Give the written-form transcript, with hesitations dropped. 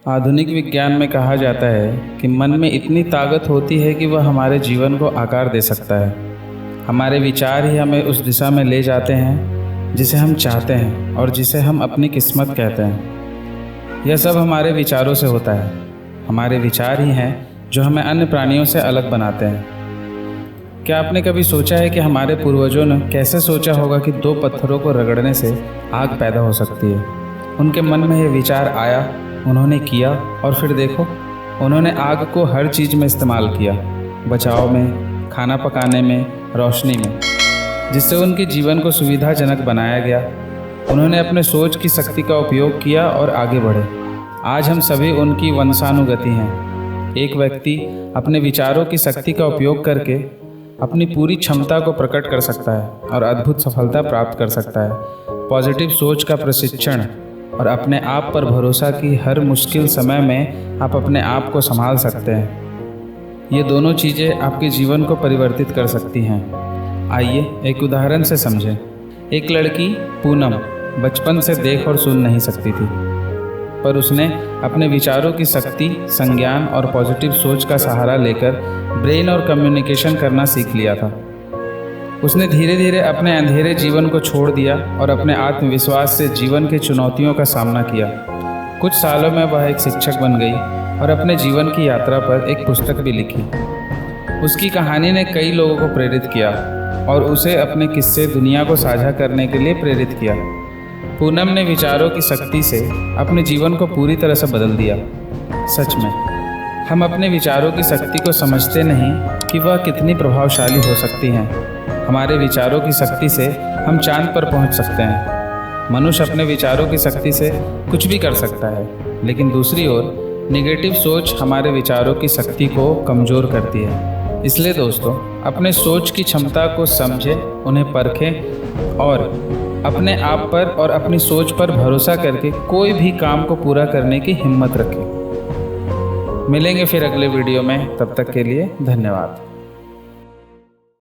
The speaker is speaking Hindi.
आधुनिक विज्ञान में कहा जाता है कि मन में इतनी ताकत होती है कि वह हमारे जीवन को आकार दे सकता है। हमारे विचार ही हमें उस दिशा में ले जाते हैं जिसे हम चाहते हैं और जिसे हम अपनी किस्मत कहते हैं। यह सब हमारे विचारों से होता है। हमारे विचार ही हैं जो हमें अन्य प्राणियों से अलग बनाते हैं। क्या आपने कभी सोचा है कि हमारे पूर्वजों ने कैसे सोचा होगा कि दो पत्थरों को रगड़ने से आग पैदा हो सकती है? उनके मन में यह विचार आया, उन्होंने किया और फिर देखो, उन्होंने आग को हर चीज़ में इस्तेमाल किया, बचाव में, खाना पकाने में, रोशनी में, जिससे उनके जीवन को सुविधाजनक बनाया गया। उन्होंने अपने सोच की शक्ति का उपयोग किया और आगे बढ़े। आज हम सभी उनकी वंशानुगति हैं। एक व्यक्ति अपने विचारों की शक्ति का उपयोग करके अपनी पूरी क्षमता को प्रकट कर सकता है और अद्भुत सफलता प्राप्त कर सकता है। पॉजिटिव सोच का प्रशिक्षण और अपने आप पर भरोसा की हर मुश्किल समय में आप अपने आप को संभाल सकते हैं। ये दोनों चीज़ें आपके जीवन को परिवर्तित कर सकती हैं। आइए एक उदाहरण से समझें। एक लड़की पूनम बचपन से देख और सुन नहीं सकती थी, पर उसने अपने विचारों की शक्ति, संज्ञान और पॉजिटिव सोच का सहारा लेकर ब्रेन और कम्युनिकेशन करना सीख लिया था। उसने धीरे धीरे अपने अंधेरे जीवन को छोड़ दिया और अपने आत्मविश्वास से जीवन की चुनौतियों का सामना किया। कुछ सालों में वह एक शिक्षक बन गई और अपने जीवन की यात्रा पर एक पुस्तक भी लिखी। उसकी कहानी ने कई लोगों को प्रेरित किया और उसे अपने किस्से दुनिया को साझा करने के लिए प्रेरित किया। पूनम ने विचारों की शक्ति से अपने जीवन को पूरी तरह से बदल दिया। सच में हम अपने विचारों की शक्ति को समझते नहीं कि वह कितनी प्रभावशाली हो सकती हैं। हमारे विचारों की शक्ति से हम चांद पर पहुंच सकते हैं। मनुष्य अपने विचारों की शक्ति से कुछ भी कर सकता है, लेकिन दूसरी ओर नेगेटिव सोच हमारे विचारों की शक्ति को कमज़ोर करती है। इसलिए दोस्तों, अपने सोच की क्षमता को समझें, उन्हें परखें और अपने आप पर और अपनी सोच पर भरोसा करके कोई भी काम को पूरा करने की हिम्मत रखें। मिलेंगे फिर अगले वीडियो में, तब तक के लिए धन्यवाद।